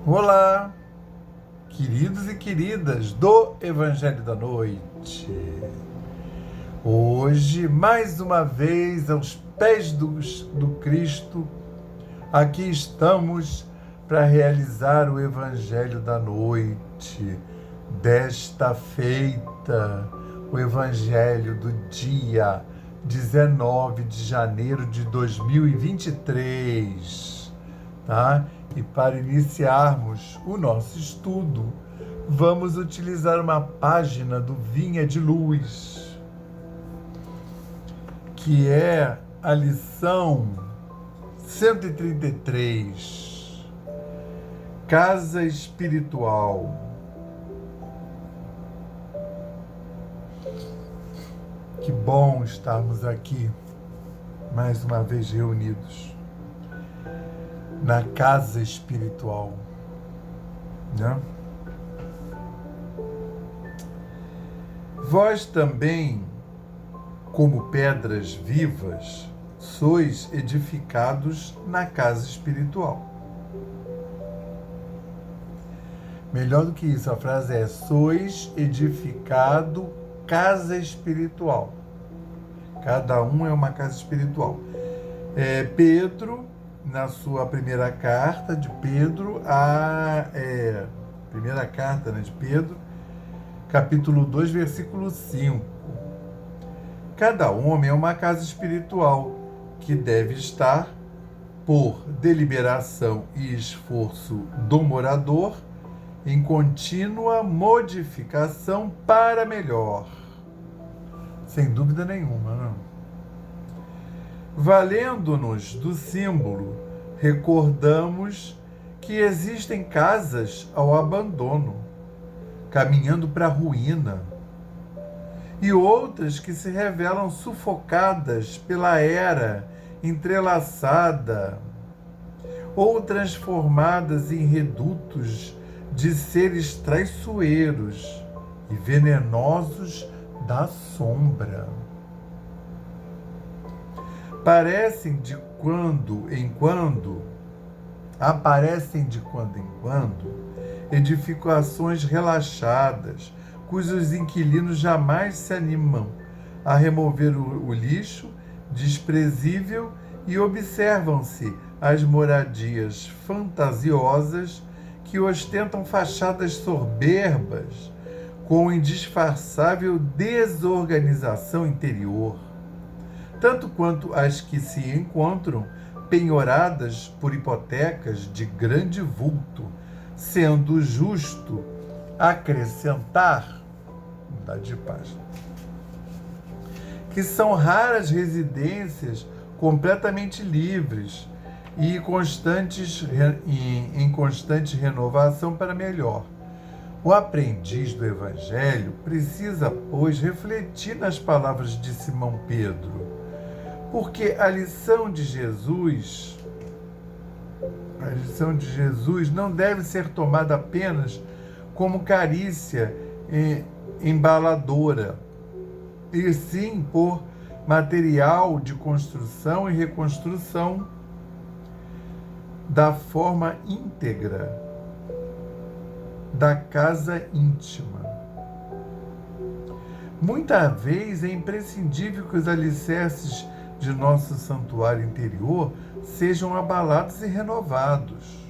Olá, queridos e queridas do Evangelho da Noite. Hoje, mais uma vez, aos pés do Cristo, aqui estamos para realizar o Evangelho da Noite desta feita, o Evangelho do dia 19 de janeiro de 2023, tá? E para iniciarmos o nosso estudo, vamos utilizar uma página do Vinha de Luz, que é a lição 133, Casa Espiritual. Que bom estarmos aqui, mais uma vez reunidos na casa espiritual, né? Vós também, como pedras vivas, sois edificados na casa espiritual. Melhor do que isso, a frase é: sois edificado casa espiritual. Cada um é uma casa espiritual. Pedro, na sua primeira carta de Pedro, primeira carta, né, de Pedro, capítulo 2, versículo 5. Cada homem é uma casa espiritual que deve estar, por deliberação e esforço do morador, em contínua modificação para melhor. Sem dúvida nenhuma, não? Valendo-nos do símbolo, recordamos que existem casas ao abandono, caminhando para a ruína, e outras que se revelam sufocadas pela era entrelaçada, ou transformadas em redutos de seres traiçoeiros e venenosos da sombra. Aparecem de quando em quando edificações relaxadas, cujos inquilinos jamais se animam a remover o lixo desprezível, e observam-se as moradias fantasiosas que ostentam fachadas soberbas com indisfarçável desorganização interior, tanto quanto as que se encontram penhoradas por hipotecas de grande vulto, sendo justo acrescentar, de página, que são raras residências completamente livres e em constante renovação para melhor. O aprendiz do Evangelho precisa, pois, refletir nas palavras de Simão Pedro, porque a lição de Jesus não deve ser tomada apenas como carícia embaladora, e sim por material de construção e reconstrução da forma íntegra da casa íntima. Muitas vezes é imprescindível que os alicerces de nosso santuário interior sejam abalados e renovados.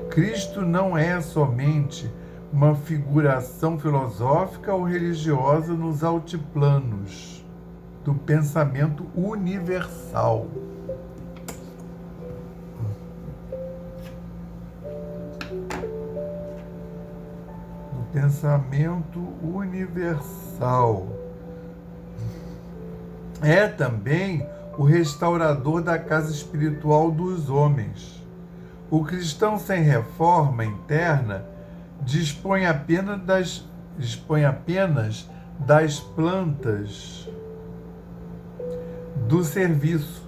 Cristo não é somente uma figuração filosófica ou religiosa nos altiplanos do pensamento universal. Pensamento universal. É também o restaurador da casa espiritual dos homens. O cristão sem reforma interna dispõe apenas das plantas do serviço.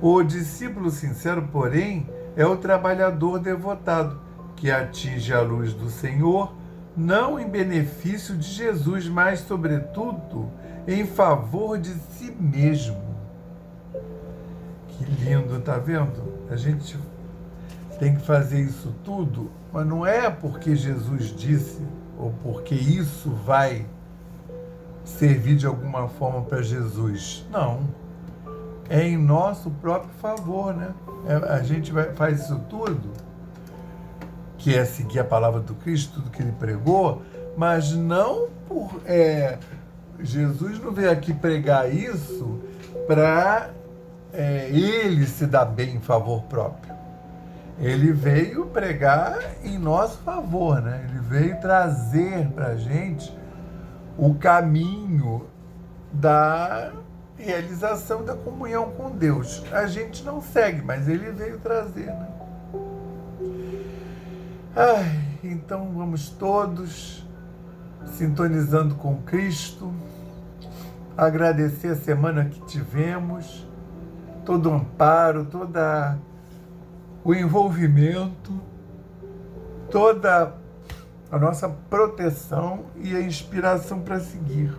O discípulo sincero, porém, é o trabalhador devotado, que atinge a luz do Senhor, não em benefício de Jesus, mas, sobretudo, em favor de si mesmo. Que lindo, tá vendo? A gente tem que fazer isso tudo, mas não é porque Jesus disse ou porque isso vai servir de alguma forma para Jesus. Não. É em nosso próprio favor, né? A gente faz isso tudo, que é seguir a palavra do Cristo, tudo que ele pregou, mas não por... Jesus não veio aqui pregar isso para ele se dar bem em favor próprio. Ele veio pregar em nosso favor, né? Ele veio trazer para a gente o caminho da realização da comunhão com Deus. A gente não segue, mas ele veio trazer, né? Então vamos todos sintonizando com Cristo, agradecer a semana que tivemos, todo o amparo, todo o envolvimento, toda a nossa proteção e a inspiração para seguir.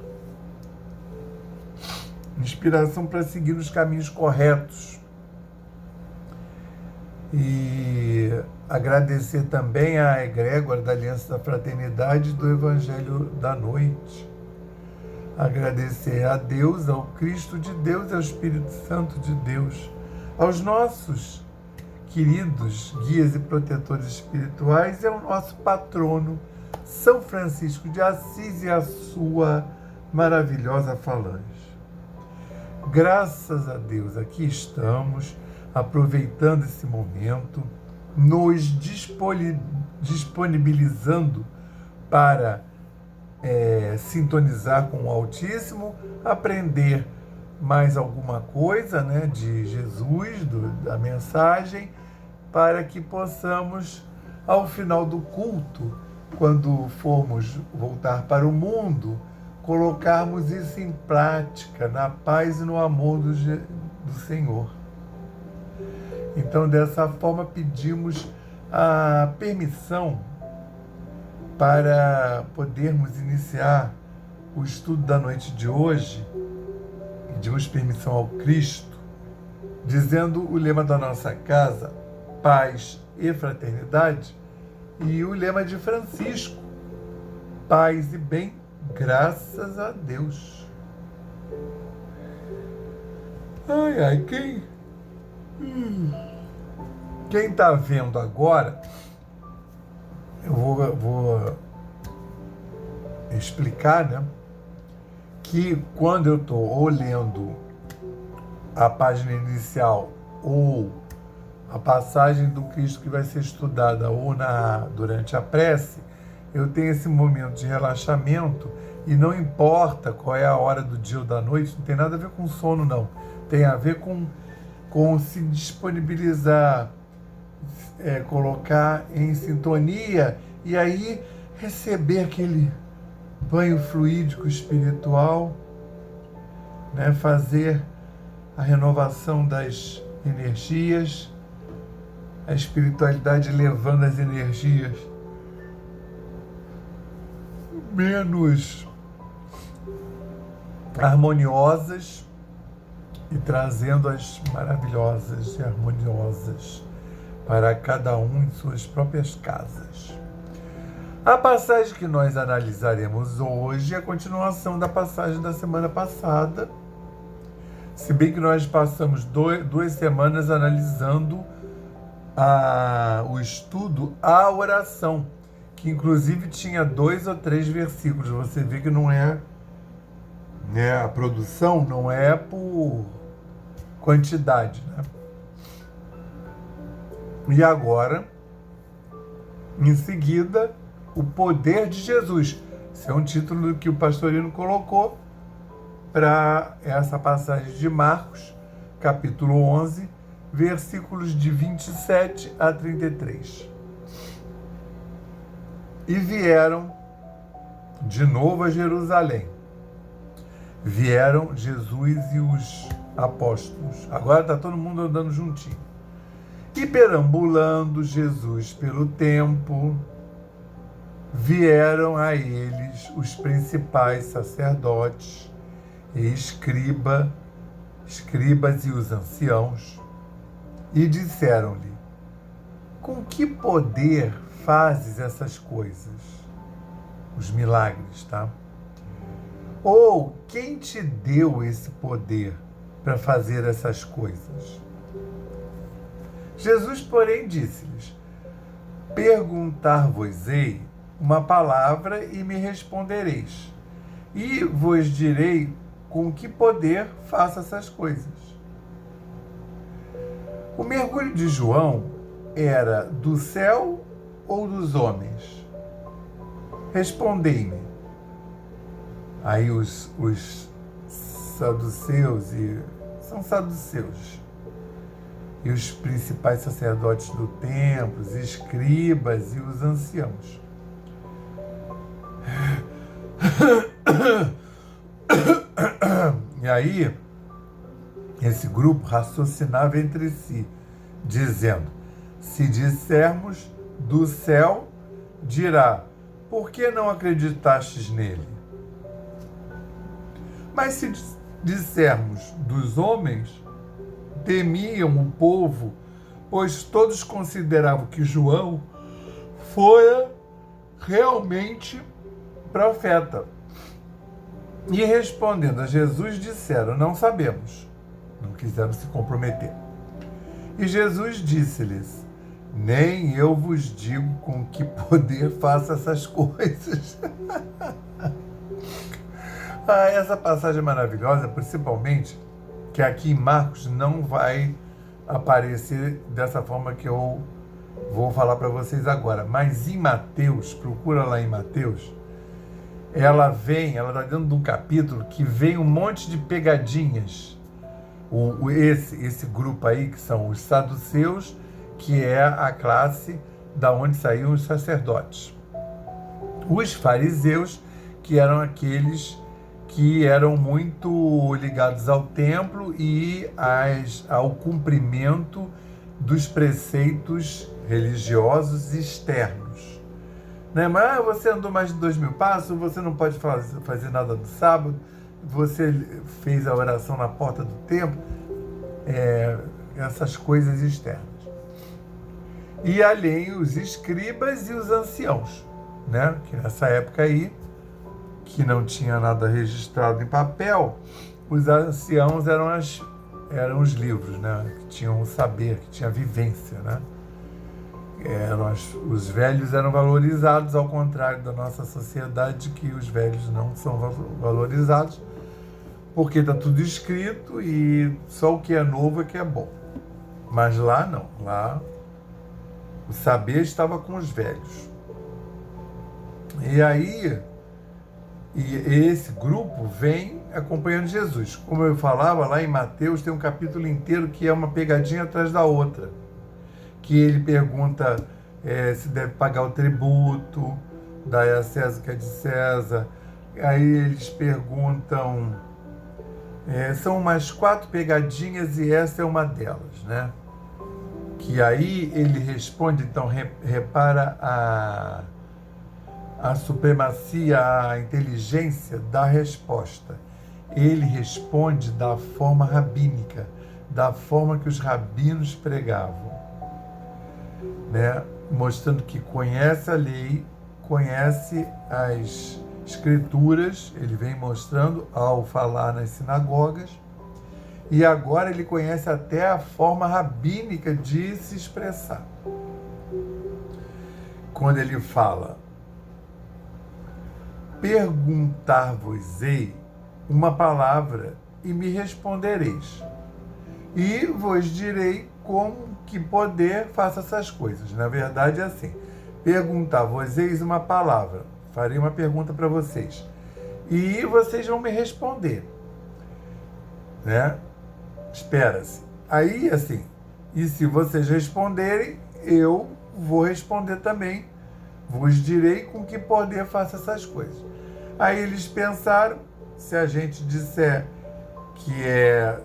Inspiração para seguir nos caminhos corretos. E agradecer também à egrégora da Aliança da Fraternidade do Evangelho da Noite. Agradecer a Deus, ao Cristo de Deus, ao Espírito Santo de Deus, aos nossos queridos guias e protetores espirituais e ao nosso patrono, São Francisco de Assis, e a sua maravilhosa falange. Graças a Deus, aqui estamos, aproveitando esse momento, nos disponibilizando para sintonizar com o Altíssimo, aprender mais alguma coisa, né, de Jesus, da mensagem, para que possamos, ao final do culto, quando formos voltar para o mundo, colocarmos isso em prática, na paz e no amor do Senhor. Então, dessa forma, pedimos a permissão para podermos iniciar o estudo da noite de hoje. Pedimos permissão ao Cristo, dizendo o lema da nossa casa, paz e fraternidade, e o lema de Francisco, paz e bem, graças a Deus. Quem está vendo agora, eu vou explicar, né, que quando eu estou ou lendo a página inicial ou a passagem do Cristo que vai ser estudada ou durante a prece, eu tenho esse momento de relaxamento e não importa qual é a hora do dia ou da noite, não tem nada a ver com sono, não. Tem a ver com se disponibilizar, colocar em sintonia e aí receber aquele banho fluídico espiritual, né? Fazer a renovação das energias, a espiritualidade levando as energias menos harmoniosas e trazendo as maravilhosas e harmoniosas para cada um em suas próprias casas. A passagem que nós analisaremos hoje é a continuação da passagem da semana passada, se bem que nós passamos duas semanas analisando o estudo, a oração, que inclusive tinha 2 ou 3 versículos. Você vê que não é, né, a produção não é por quantidade, né? E agora, em seguida, o poder de Jesus. Esse é um título que o pastorino colocou para essa passagem de Marcos, capítulo 11, versículos de 27 a 33. E vieram de novo a Jerusalém. Vieram Jesus e os apóstolos. Agora está todo mundo andando juntinho. E perambulando Jesus pelo templo, vieram a eles os principais sacerdotes e escribas e os anciãos, e disseram-lhe: com que poder fazes essas coisas? Os milagres, tá? Ou quem te deu esse poder para fazer essas coisas? Jesus, porém, disse-lhes: perguntar-vos-ei uma palavra e me respondereis, e vos direi com que poder faço essas coisas. O mergulho de João era do céu ou dos homens? Respondei-me. Aí os saduceus, são saduceus, e os principais sacerdotes do templo, os escribas e os anciãos. E aí, esse grupo raciocinava entre si, dizendo: se dissermos do céu, dirá, por que não acreditastes nele? Mas se dissermos dos homens, temiam o povo, pois todos consideravam que João fora realmente profeta. E respondendo a Jesus, disseram: não sabemos. Não quiseram se comprometer. E Jesus disse-lhes: nem eu vos digo com que poder faço essas coisas. Essa passagem é maravilhosa, principalmente que aqui em Marcos não vai aparecer dessa forma que eu vou falar para vocês agora. Mas em Mateus, procura lá em Mateus, ela está dentro de um capítulo que vem um monte de pegadinhas. Esse grupo aí, que são os saduceus, que é a classe da onde saíam os sacerdotes. Os fariseus, que eram aqueles que eram muito ligados ao templo e ao cumprimento dos preceitos religiosos externos. Né? Mas você andou mais de 2.000 passos, você não pode fazer nada no sábado, você fez a oração na porta do templo, essas coisas externas. E além os escribas e os anciãos, né? Que nessa época aí, que não tinha nada registrado em papel, os anciãos eram os livros, né? Que tinham o saber, que tinha vivência, né? Os velhos eram valorizados, ao contrário da nossa sociedade, que os velhos não são valorizados, porque está tudo escrito e só o que é novo é que é bom. Mas lá não, lá o saber estava com os velhos. E aí, esse grupo vem acompanhando Jesus. Como eu falava, lá em Mateus tem um capítulo inteiro que é uma pegadinha atrás da outra. Que ele pergunta se deve pagar o tributo, dai a César o que é de César. Aí eles perguntam, são umas 4 pegadinhas e essa é uma delas, né? Que aí ele responde, então repara a supremacia, a inteligência da resposta. Ele responde da forma rabínica, da forma que os rabinos pregavam. Né? Mostrando que conhece a lei, conhece as escrituras, ele vem mostrando ao falar nas sinagogas, e agora ele conhece até a forma rabínica de se expressar. Quando ele fala, perguntar-vos-ei uma palavra e me respondereis, e vos direi com que poder faça essas coisas. Na verdade é assim, perguntar-vos-eis uma palavra, farei uma pergunta para vocês, e vocês vão me responder, né? Espera-se. Aí, assim, e se vocês responderem, eu vou responder também, vos direi com que poder faça essas coisas. Aí eles pensaram, se a gente disser que é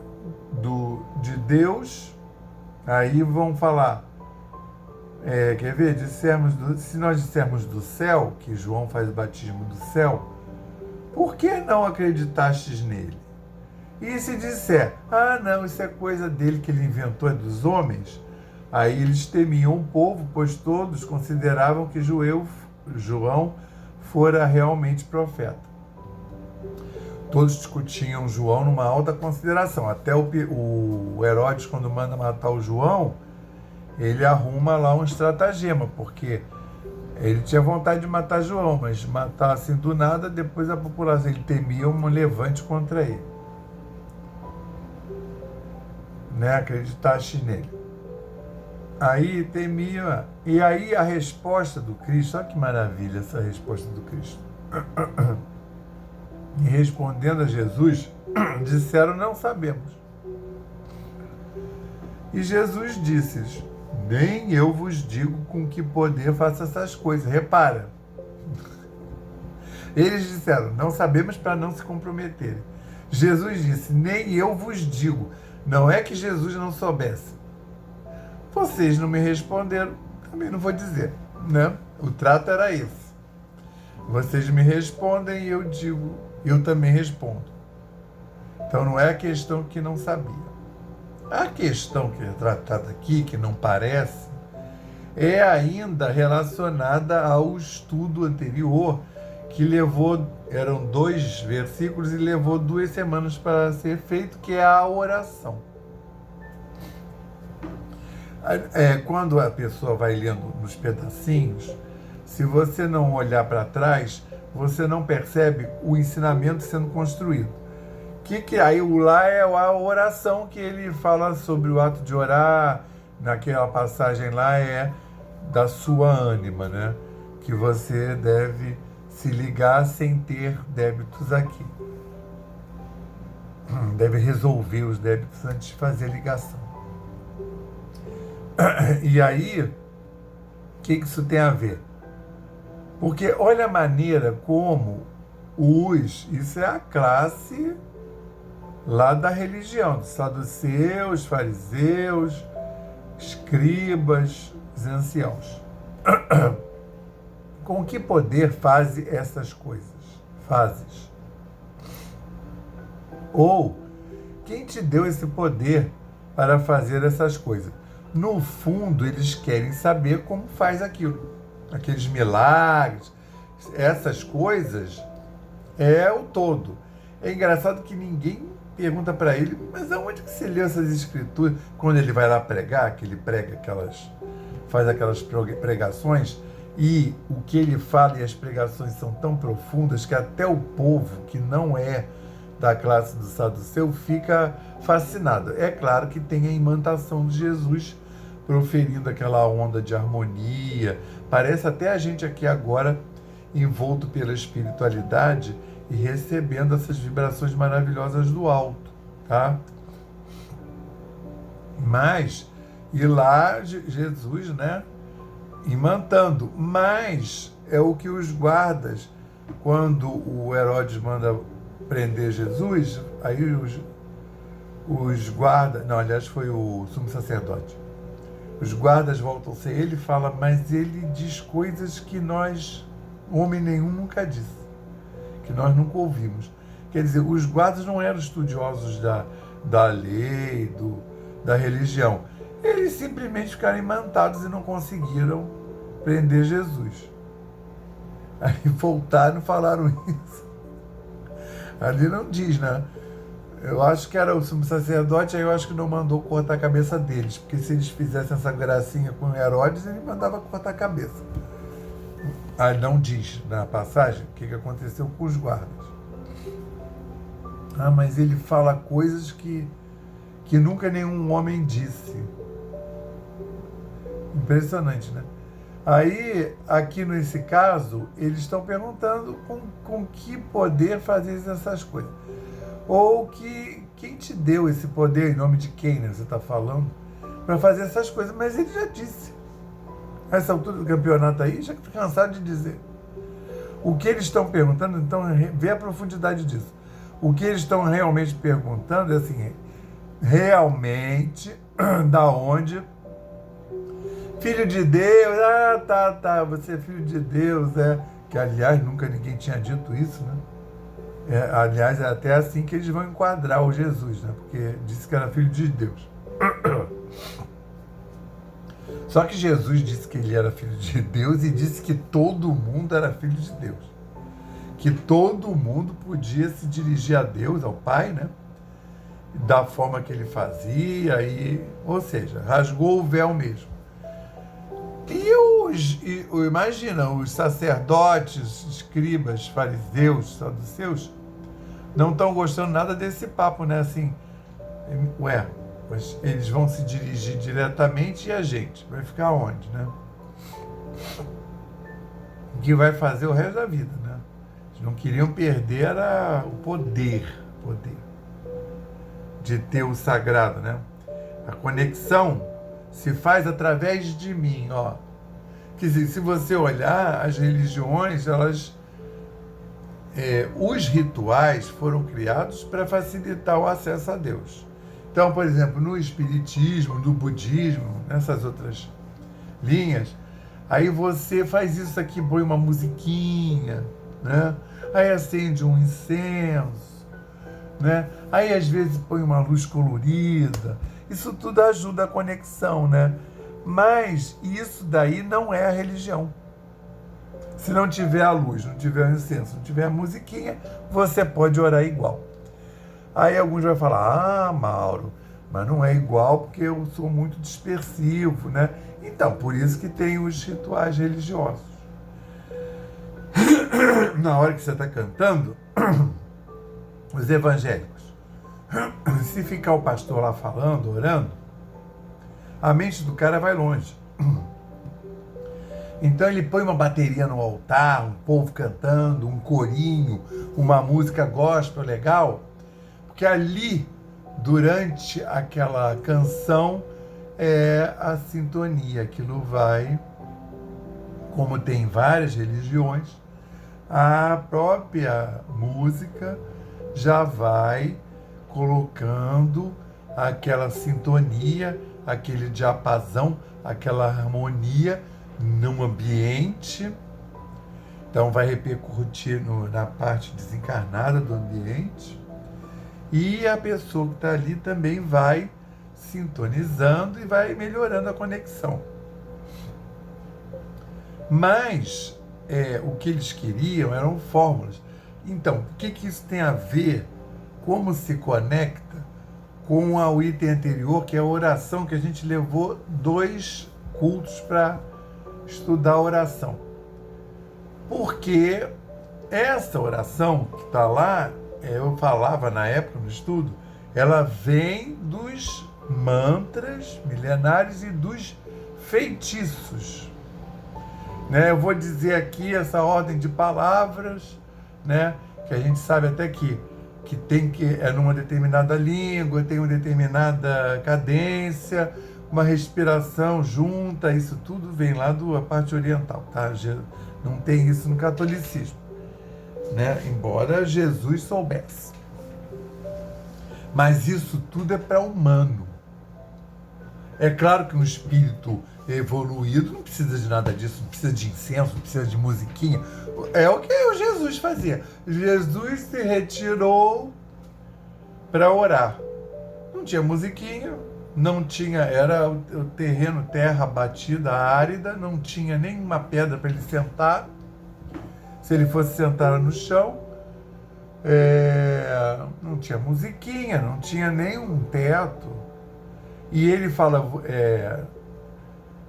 de Deus, aí vão falar, quer ver? Se nós dissermos do céu, que João faz o batismo do céu, por que não acreditastes nele? E se disser, não, isso é coisa dele que ele inventou, é dos homens, Aí eles temiam o povo, pois todos consideravam que João fora realmente profeta. Todos discutiam João numa alta consideração. Até o Herodes, quando manda matar o João, ele arruma lá um estratagema, porque ele tinha vontade de matar João, mas matar assim do nada, depois a população, ele temia um levante contra ele. Né? Acreditasse nele. Aí temia. E aí a resposta do Cristo, olha que maravilha essa resposta do Cristo. E respondendo a Jesus, disseram: não sabemos. E Jesus disse-lhes: nem eu vos digo com que poder faço essas coisas. Repara. Eles disseram: não sabemos, para não se comprometerem. Jesus disse: nem eu vos digo. Não é que Jesus não soubesse. Vocês não me responderam, também não vou dizer, né? O trato era esse. Vocês me respondem e eu digo, eu também respondo. Então não é a questão que não sabia. A questão que é tratada aqui, que não parece, é ainda relacionada ao estudo anterior, que eram 2 versículos e levou 2 semanas para ser feito, que é a oração. Quando a pessoa vai lendo nos pedacinhos, se você não olhar para trás, você não percebe o ensinamento sendo construído. Aí lá é a oração que ele fala sobre o ato de orar, naquela passagem lá é da sua ânima, né? Que você deve se ligar sem ter débitos aqui. Deve resolver os débitos antes de fazer a ligação. E aí, o que isso tem a ver? Porque olha a maneira como isso é a classe lá da religião, dos saduceus, fariseus, escribas, os anciãos. Com que poder fazes essas coisas? Fazes. Ou, quem te deu esse poder para fazer essas coisas? No fundo, eles querem saber como faz aquilo. Aqueles milagres, essas coisas, é o todo. É engraçado que ninguém pergunta para ele, mas aonde que você leu essas escrituras? Quando ele vai lá pregar, que ele faz aquelas pregações, e o que ele fala e as pregações são tão profundas que até o povo que não é da classe do saduceu fica fascinado. É claro que tem a imantação de Jesus proferindo aquela onda de harmonia. Parece até a gente aqui agora envolto pela espiritualidade e recebendo essas vibrações maravilhosas do alto, tá? Mas, e lá Jesus, né, imantando. Mas é o que os guardas, quando o Herodes manda prender Jesus, aí os guardas, não, aliás foi o sumo sacerdote, os guardas voltam-se a ele e falam, mas ele diz coisas que nós, homem nenhum, nunca disse, que nós nunca ouvimos. Quer dizer, os guardas não eram estudiosos da lei, da religião. Eles simplesmente ficaram imantados e não conseguiram prender Jesus. Aí voltaram e falaram isso. Ali não diz, né? Eu acho que era o sumo sacerdote, aí eu acho que não mandou cortar a cabeça deles, porque se eles fizessem essa gracinha com Herodes, ele mandava cortar a cabeça. Aí não diz na passagem o que aconteceu com os guardas. Ah, mas ele fala coisas que nunca nenhum homem disse. Impressionante, né? Aí, aqui nesse caso, eles estão perguntando com que poder fazer essas coisas. Ou quem te deu esse poder, em nome de quem, né, você está falando, para fazer essas coisas. Mas ele já disse. A essa altura do campeonato aí, já estou cansado de dizer. O que eles estão perguntando, então, vê a profundidade disso. O que eles estão realmente perguntando é assim, realmente, da onde... Filho de Deus, você é filho de Deus, que aliás nunca ninguém tinha dito isso, né? Aliás, é até assim que eles vão enquadrar o Jesus, né? Porque disse que era filho de Deus. Só que Jesus disse que ele era filho de Deus e disse que todo mundo era filho de Deus. Que todo mundo podia se dirigir a Deus, ao Pai, né? Da forma que ele fazia, ou seja, rasgou o véu mesmo. Imagina, os sacerdotes, escribas, fariseus, saduceus, não estão gostando nada desse papo, né? Assim, mas eles vão se dirigir diretamente e a gente vai ficar onde, né? O que vai fazer o resto da vida, né? Eles não queriam perder era o poder de ter o sagrado, né? A conexão se faz através de mim, ó. Quer dizer, se você olhar, as religiões, os rituais foram criados para facilitar o acesso a Deus. Então, por exemplo, no espiritismo, no budismo, nessas outras linhas, aí você faz isso aqui, põe uma musiquinha, né? Aí acende um incenso, né? Aí às vezes põe uma luz colorida. Isso tudo ajuda a conexão, né? Mas isso daí não é a religião. Se não tiver a luz, não tiver o incenso, não tiver a musiquinha, você pode orar igual. Aí alguns vão falar, Mauro, mas não é igual porque eu sou muito dispersivo, né? Então, por isso que tem os rituais religiosos. Na hora que você está cantando, os evangélicos, se ficar o pastor lá falando, orando, a mente do cara vai longe. Então ele põe uma bateria no altar, um povo cantando, um corinho, uma música gospel legal, porque ali, durante aquela canção, é a sintonia. Aquilo vai, como tem várias religiões, a própria música já vai colocando aquela sintonia, aquele diapasão, aquela harmonia num ambiente. Então vai repercutir na parte desencarnada do ambiente, e a pessoa que está ali também vai sintonizando e vai melhorando a conexão. Mas o que eles queriam eram fórmulas. Então, o que isso tem a ver? Como se conecta com o item anterior, que é a oração, que a gente levou 2 cultos para estudar a oração. Porque essa oração que está lá, eu falava na época no estudo, ela vem dos mantras milenares e dos feitiços. Né? Eu vou dizer aqui essa ordem de palavras, né? Que a gente sabe até que é numa determinada língua, tem uma determinada cadência, uma respiração junta, isso tudo vem lá da parte oriental, tá? Não tem isso no catolicismo, né? Embora Jesus soubesse. Mas isso tudo é para humano. É claro que um espírito evoluído não precisa de nada disso, não precisa de incenso, não precisa de musiquinha. É o que o Jesus fazia. Jesus se retirou para orar. Não tinha musiquinha, não tinha, era o terreno, terra batida, árida, não tinha nenhuma pedra para ele sentar. Se ele fosse sentar no chão, não tinha musiquinha, não tinha nenhum teto. E ele fala,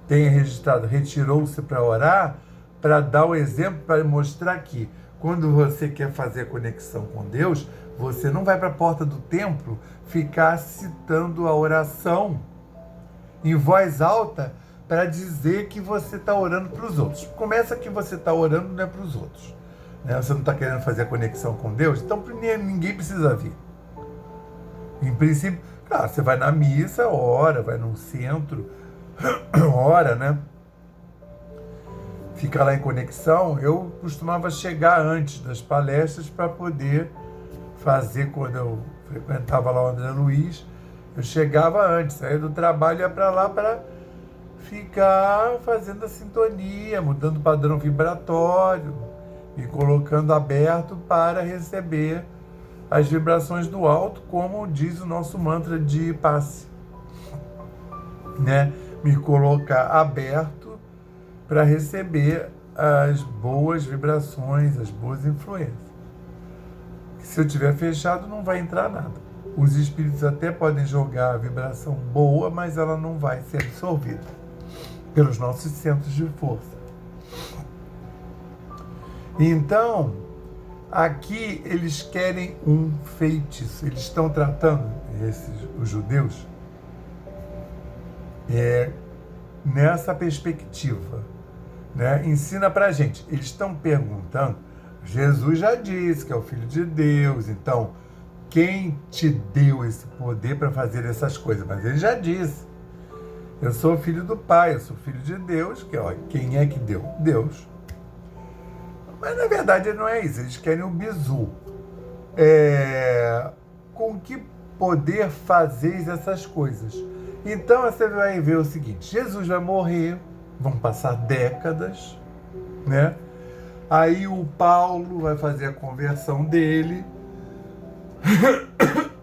tem registrado, retirou-se para orar, para dar o exemplo, para mostrar que quando você quer fazer a conexão com Deus, você não vai para a porta do templo ficar citando a oração em voz alta para dizer que você está orando para os outros. Começa que você está orando não é para os outros, né? Você não está querendo fazer a conexão com Deus, então ninguém precisa vir. Em princípio, claro, você vai na missa, ora, vai no centro, ora, né? Fica lá em conexão. Eu costumava chegar antes das palestras para poder fazer, quando eu frequentava lá o André Luiz, eu chegava antes, saía do trabalho e ia para lá para ficar fazendo a sintonia, mudando o padrão vibratório e colocando aberto para receber as vibrações do alto, como diz o nosso mantra de passe, né? me colocar aberto para receber as boas vibrações, as boas influências. Se eu estiver fechado, não vai entrar nada. Os espíritos até podem jogar a vibração boa, mas ela não vai ser absorvida pelos nossos centros de força. Então, aqui eles querem um feitiço. Eles estão tratando, os judeus, nessa perspectiva, né? Ensina pra gente. Eles estão perguntando, Jesus já disse que é o Filho de Deus, então quem te deu esse poder para fazer essas coisas? Mas ele já disse, eu sou filho do Pai, eu sou filho de Deus, que ó, quem é que deu? Deus. Mas na verdade não é isso, eles querem o bizu. Com que poder fazeis essas coisas? Então você vai ver o seguinte, Jesus vai morrer, vão passar décadas, né? Aí o Paulo vai fazer a conversão dele.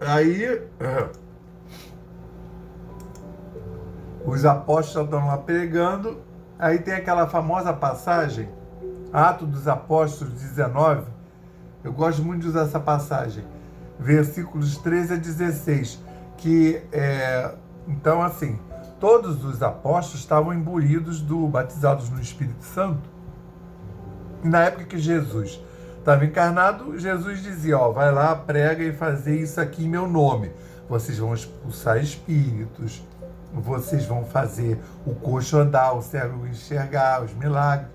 Aí os apóstolos estão lá pregando. Aí tem aquela famosa passagem, Atos dos Apóstolos 19. Eu gosto muito de usar essa passagem, versículos 13 a 16, que então assim, todos os apóstolos estavam imbuídos batizados no Espírito Santo. E na época que Jesus estava encarnado, Jesus dizia, vai lá, prega e fazer isso aqui em meu nome. Vocês vão expulsar espíritos, vocês vão fazer o coxo andar, o cego enxergar, os milagres.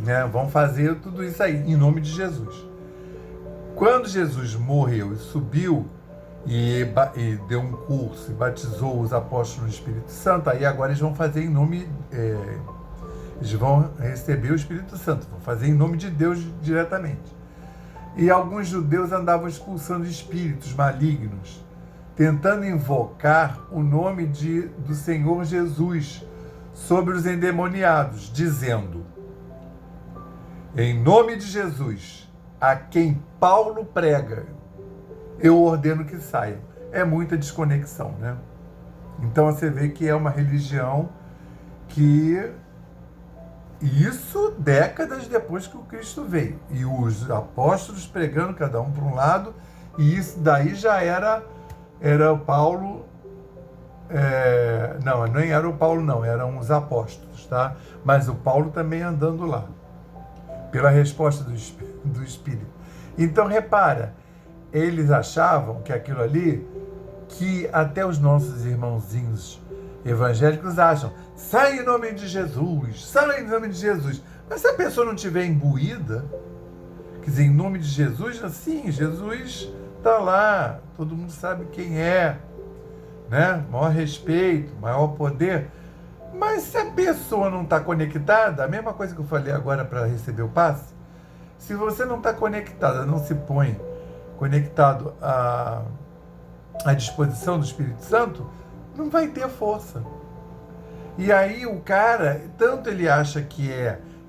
Né? Vão fazer tudo isso aí, em nome de Jesus. Quando Jesus morreu e subiu, e deu um curso e batizou os apóstolos no Espírito Santo, aí agora eles vão fazer em nome... eles vão receber o Espírito Santo, vão fazer em nome de Deus diretamente. E alguns judeus andavam expulsando espíritos malignos, tentando invocar o nome do Senhor Jesus sobre os endemoniados, dizendo, em nome de Jesus, a quem Paulo prega, eu ordeno que saiam. É muita desconexão, né? Então você vê que é uma religião que... Isso décadas depois que o Cristo veio. E os apóstolos pregando cada um para um lado, e isso daí já era o Paulo... não, nem era o Paulo não, eram os apóstolos, tá? Mas o Paulo também andando lá, pela resposta do Espírito. Então repara, eles achavam que aquilo ali, que até os nossos irmãozinhos evangélicos acham, sai em nome de Jesus, sai em nome de Jesus. Mas se a pessoa não estiver imbuída, quer dizer, em nome de Jesus, assim, Jesus está lá, todo mundo sabe quem é, né? Maior respeito, maior poder. Mas se a pessoa não está conectada, a mesma coisa que eu falei agora para receber o passe, se você não está conectada, não se põe conectado à disposição do Espírito Santo, não vai ter força. E aí o cara, tanto ele acha que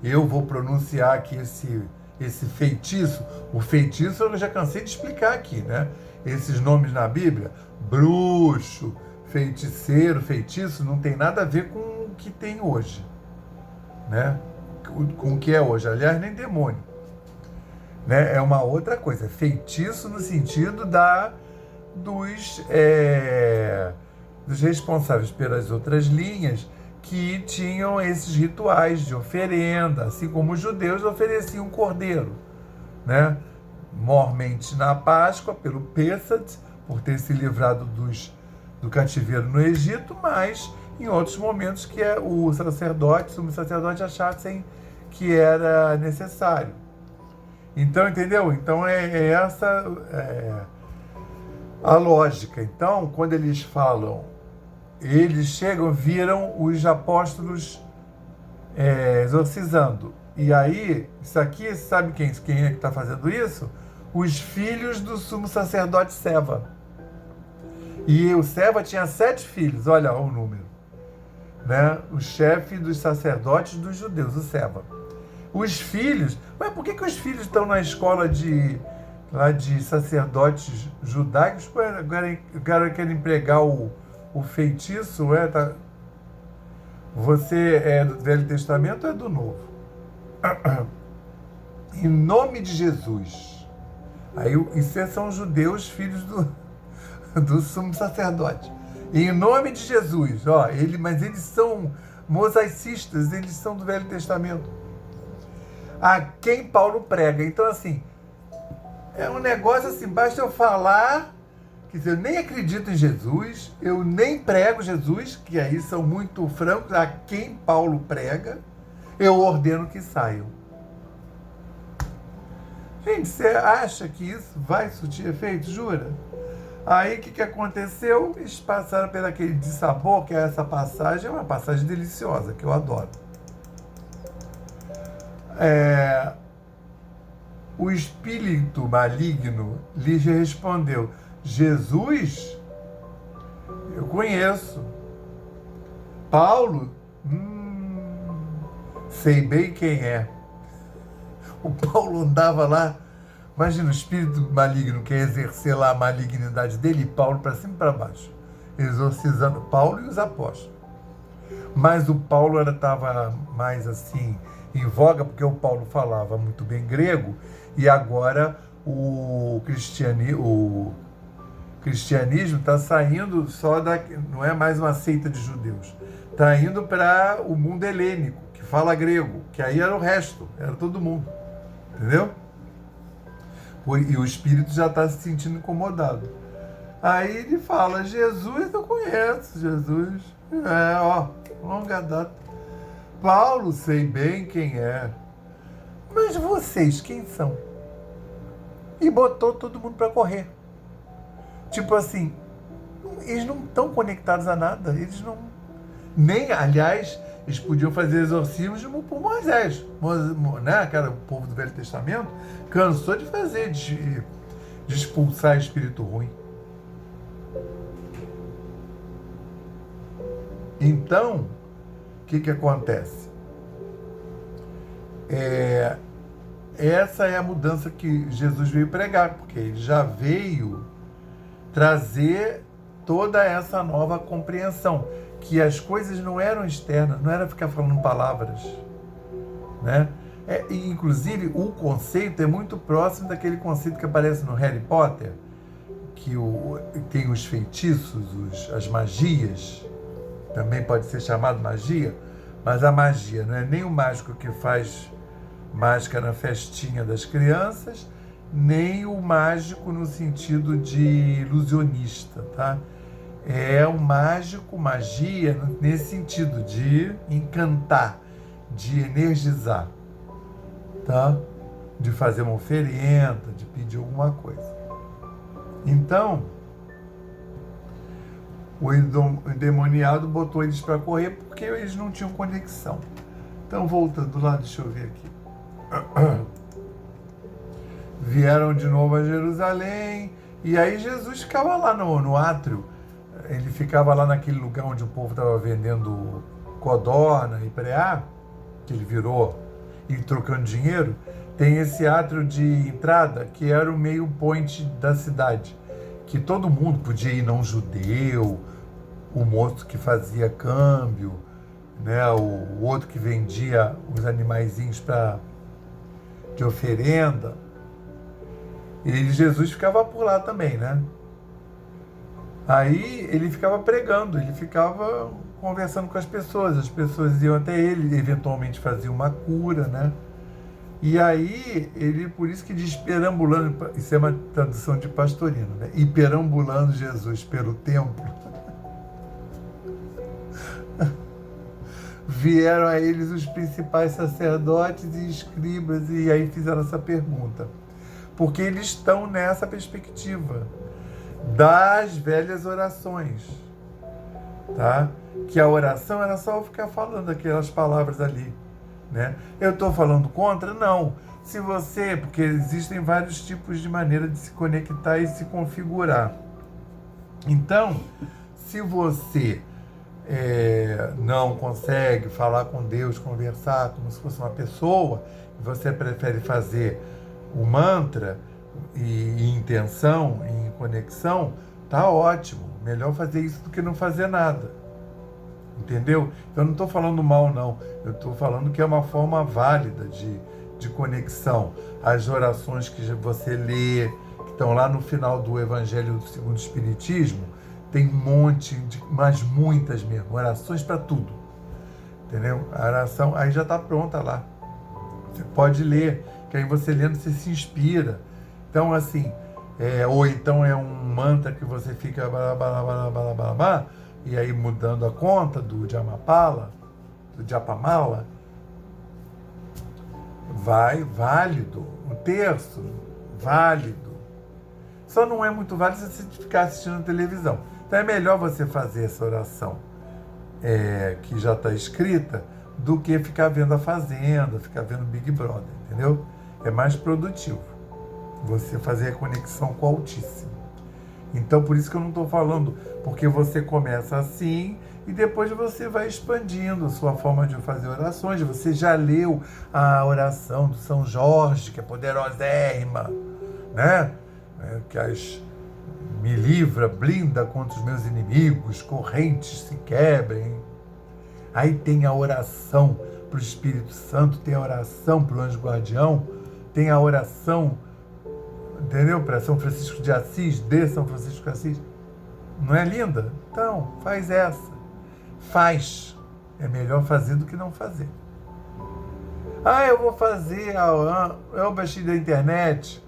eu vou pronunciar aqui esse feitiço, o feitiço eu já cansei de explicar aqui, né? Esses nomes na Bíblia, bruxo, feiticeiro, feitiço, não tem nada a ver com o que tem hoje, né? Com o que é hoje, aliás, nem demônio. Né? É uma outra coisa, feitiço no sentido dos responsáveis pelas outras linhas que tinham esses rituais de oferenda, assim como os judeus ofereciam cordeiro, né? Mormente na Páscoa, pelo Pêssat, por ter se livrado do cativeiro no Egito, mas em outros momentos que o sumo sacerdote achassem que era necessário. Então, entendeu? Então é essa a lógica. Então, quando eles falam, eles chegam, viram os apóstolos exorcizando. E aí, isso aqui, sabe quem é que está fazendo isso? Os filhos do sumo sacerdote Seva. E o Seva tinha 7 filhos, olha o número. Né? O chefe dos sacerdotes dos judeus, o Seva. Os filhos... Mas por que os filhos estão na escola de sacerdotes judaicos? Agora querem pregar o o feitiço você é do Velho Testamento ou é do Novo? Em nome de Jesus. Aí, isso são judeus, filhos do sumo sacerdote. Em nome de Jesus, mas eles são mosaicistas, eles são do Velho Testamento. A quem Paulo prega. Então, assim, é um negócio assim, basta eu falar que eu nem acredito em Jesus, eu nem prego Jesus, que aí são muito francos, a quem Paulo prega, eu ordeno que saiam. Gente, você acha que isso vai surtir efeito? Jura? Aí o que aconteceu? Eles passaram por aquele dissabor, que é essa passagem, é uma passagem deliciosa, que eu adoro. O espírito maligno lhes respondeu: Jesus, eu conheço. Paulo, sei bem quem é. O Paulo andava lá, imagina o espírito maligno quer exercer lá a malignidade dele, e Paulo para cima e para baixo, exorcizando Paulo e os apóstolos. Mas o Paulo estava mais assim em voga, porque o Paulo falava muito bem grego, e agora o cristianismo está saindo não é mais uma seita de judeus, está indo para o mundo helênico, que fala grego, que aí era o resto, era todo mundo. Entendeu? E o espírito já está se sentindo incomodado. Aí ele fala: Jesus eu conheço, Jesus. Longa data. Paulo, sei bem quem é. Mas vocês, quem são? E botou todo mundo para correr. Tipo assim, eles não estão conectados a nada. Eles não. Aliás, eles podiam fazer exorcismo por Moisés, né? Que era o povo do Velho Testamento, cansou de fazer, de expulsar espírito ruim. Então, o que acontece? Essa é a mudança que Jesus veio pregar, porque ele já veio trazer toda essa nova compreensão, que as coisas não eram externas, não era ficar falando palavras, né? Inclusive, o conceito é muito próximo daquele conceito que aparece no Harry Potter, que tem os feitiços, as magias, também pode ser chamado magia, mas a magia não é nem o mágico que faz mágica na festinha das crianças, nem o mágico no sentido de ilusionista, tá? É o mágico, magia, nesse sentido de encantar, de energizar, tá? De fazer uma oferenda, de pedir alguma coisa. Então, o endemoniado botou eles para correr porque eles não tinham conexão. Então, voltando lá, deixa eu ver aqui. Vieram de novo a Jerusalém, e aí Jesus ficava lá no átrio. Ele ficava lá naquele lugar onde o povo estava vendendo codorna e preá, que ele virou, e trocando dinheiro. Tem esse átrio de entrada, que era o meio point da cidade, que todo mundo podia ir, não judeu, o moço que fazia câmbio, né, o outro que vendia os animaizinhos de oferenda. E Jesus ficava por lá também, né? Aí ele ficava pregando, ele ficava conversando com as pessoas iam até ele, eventualmente fazia uma cura, né? E aí, por isso que diz perambulando, isso é uma tradução de Pastorino, né? E perambulando Jesus pelo templo, vieram a eles os principais sacerdotes e escribas, e aí fizeram essa pergunta. Porque eles estão nessa perspectiva das velhas orações, tá? Que a oração era só ficar falando aquelas palavras ali, né? Eu estou falando contra? Não. Se você, porque existem vários tipos de maneira de se conectar e se configurar. Então, se você não consegue falar com Deus, conversar como se fosse uma pessoa, e você prefere fazer o mantra e intenção, em conexão, tá ótimo. Melhor fazer isso do que não fazer nada. Entendeu? Então eu não estou falando mal, não. Eu estou falando que é uma forma válida de conexão. As orações que você lê, que estão lá no final do Evangelho segundo o Espiritismo, tem um monte, mas muitas mesmo, orações para tudo. Entendeu? A oração aí já está pronta lá. Você pode ler, que aí você lendo você se inspira. Então, assim, ou então é um mantra que você fica e aí mudando a conta do Jamapala, do Japamala, válido. Um terço, válido. Só não é muito válido se você ficar assistindo televisão. Então é melhor você fazer essa oração que já está escrita do que ficar vendo a Fazenda, ficar vendo Big Brother, entendeu? É mais produtivo você fazer a conexão com o Altíssimo. Então, por isso que eu não estou falando, porque você começa assim e depois você vai expandindo a sua forma de fazer orações. Você já leu a oração do São Jorge, que é poderosérrima, né? Que me livra, blinda contra os meus inimigos, correntes se quebrem. Aí tem a oração para o Espírito Santo, tem a oração para o anjo guardião, tem a oração, entendeu? Para São Francisco de Assis, de São Francisco de Assis. Não é linda? Então, faz essa. Faz. É melhor fazer do que não fazer. Eu vou fazer eu baixei da internet.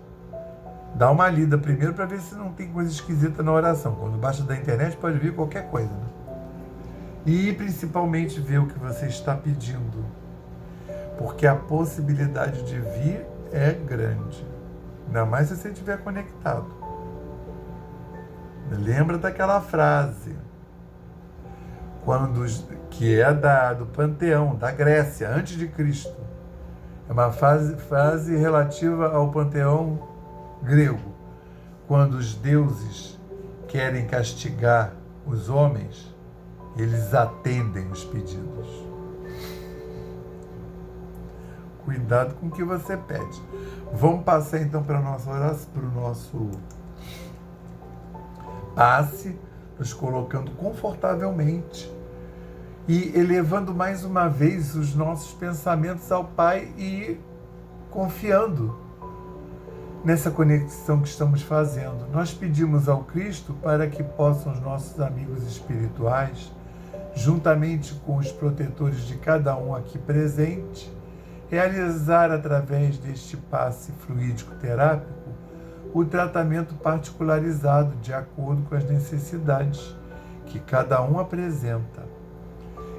Dá uma lida primeiro para ver se não tem coisa esquisita na oração. Quando baixa da internet pode vir qualquer coisa, né? E principalmente ver o que você está pedindo. Porque a possibilidade de vir é grande. Ainda mais se você estiver conectado. Lembra daquela frase que é do panteão, da Grécia, antes de Cristo. É uma frase relativa ao panteão grego. Quando os deuses querem castigar os homens, eles atendem os pedidos. Cuidado com o que você pede. Vamos passar então para o nosso passe, nos colocando confortavelmente e elevando mais uma vez os nossos pensamentos ao Pai e confiando nessa conexão que estamos fazendo. Nós pedimos ao Cristo para que possam os nossos amigos espirituais, juntamente com os protetores de cada um aqui presente, realizar através deste passe fluídico terápico o tratamento particularizado de acordo com as necessidades que cada um apresenta.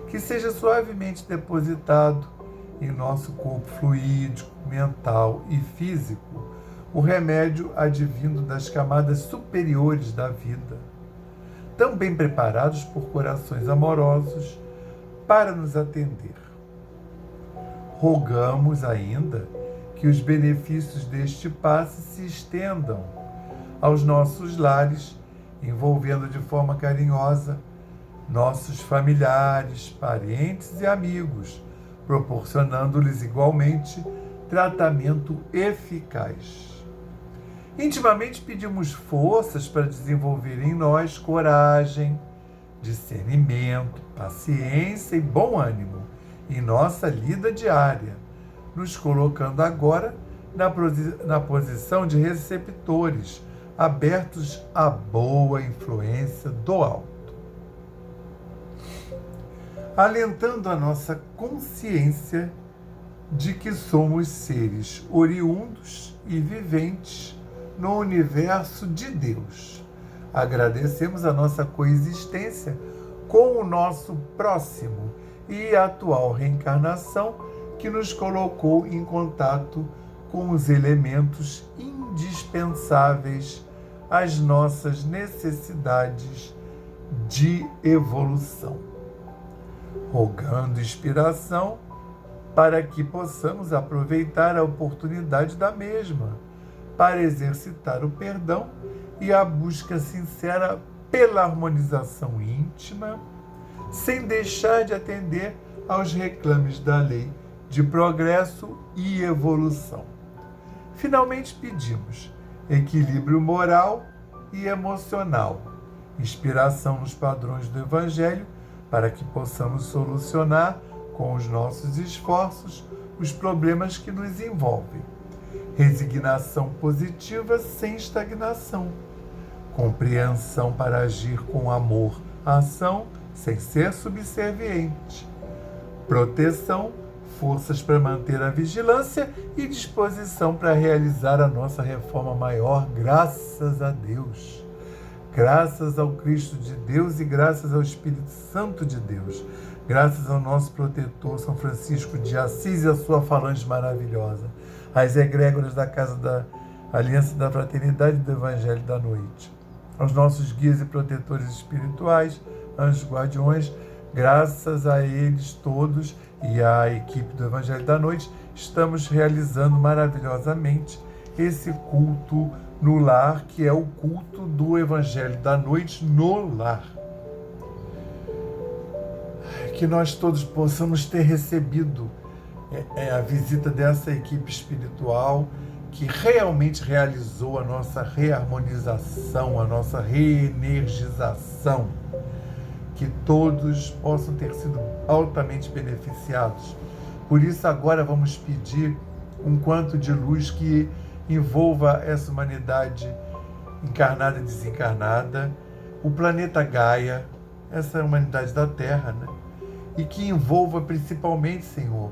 Que seja suavemente depositado em nosso corpo fluídico, mental e físico o remédio advindo das camadas superiores da vida, tão bem preparados por corações amorosos para nos atender. Rogamos ainda que os benefícios deste passe se estendam aos nossos lares, envolvendo de forma carinhosa nossos familiares, parentes e amigos, proporcionando-lhes igualmente tratamento eficaz. Intimamente pedimos forças para desenvolver em nós coragem, discernimento, paciência e bom ânimo em nossa lida diária, nos colocando agora na posição de receptores, abertos à boa influência do alto. Alentando a nossa consciência de que somos seres oriundos e viventes no universo de Deus. Agradecemos a nossa coexistência com o nosso próximo e a atual reencarnação que nos colocou em contato com os elementos indispensáveis às nossas necessidades de evolução. Rogando inspiração para que possamos aproveitar a oportunidade da mesma para exercitar o perdão e a busca sincera pela harmonização íntima, sem deixar de atender aos reclames da lei de progresso e evolução. Finalmente pedimos equilíbrio moral e emocional, inspiração nos padrões do Evangelho, para que possamos solucionar, com os nossos esforços, os problemas que nos envolvem. Resignação positiva sem estagnação. Compreensão para agir com amor à ação, sem ser subserviente. Proteção, forças para manter a vigilância e disposição para realizar a nossa reforma maior, graças a Deus. Graças ao Cristo de Deus e graças ao Espírito Santo de Deus. Graças ao nosso protetor, São Francisco de Assis e a sua falange maravilhosa. Às egrégoras da Casa da Aliança da Fraternidade do Evangelho da Noite. Aos nossos guias e protetores espirituais, anjos guardiões, graças a eles todos e à equipe do Evangelho da Noite, estamos realizando maravilhosamente esse culto no lar, que é o culto do Evangelho da Noite no lar. Que nós todos possamos ter recebido a visita dessa equipe espiritual que realmente realizou a nossa reharmonização, a nossa reenergização. Que todos possam ter sido altamente beneficiados. Por isso agora vamos pedir um quanto de luz que envolva essa humanidade encarnada e desencarnada, o planeta Gaia, essa humanidade da Terra, né? E que envolva principalmente, Senhor,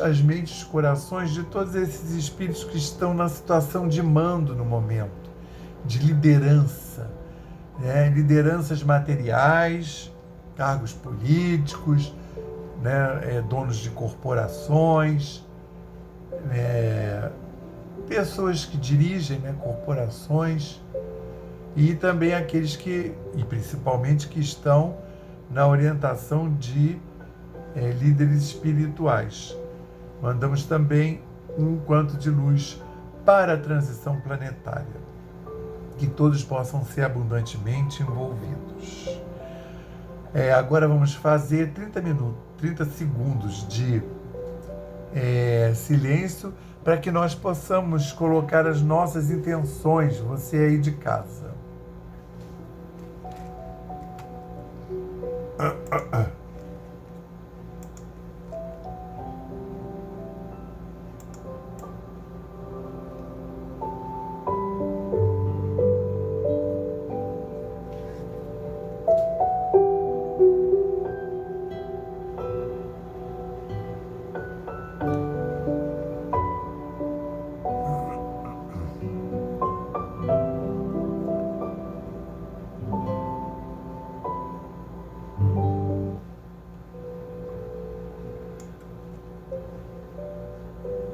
as mentes e os corações de todos esses espíritos que estão na situação de mando no momento, de liderança, né? Lideranças materiais, cargos políticos, né? Donos de corporações, pessoas que dirigem, né? Corporações, e também aqueles que, e principalmente que estão na orientação de líderes espirituais. Mandamos também um quanto de luz para a transição planetária, que todos possam ser abundantemente envolvidos. Agora vamos fazer 30 segundos de silêncio para que nós possamos colocar as nossas intenções, você aí de casa.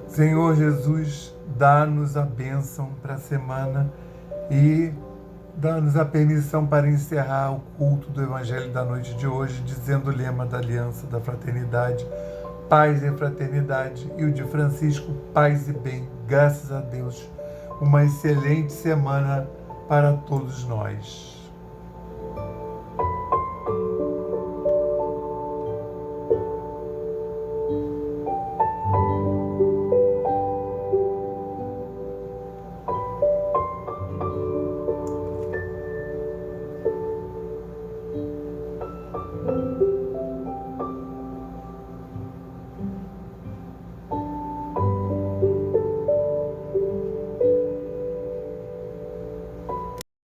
Senhor Jesus, dá-nos a bênção para a semana e dá-nos a permissão para encerrar o culto do Evangelho da noite de hoje, dizendo o lema da Aliança da Fraternidade, paz e fraternidade, e o de Francisco, paz e bem. Graças a Deus, uma excelente semana para todos nós.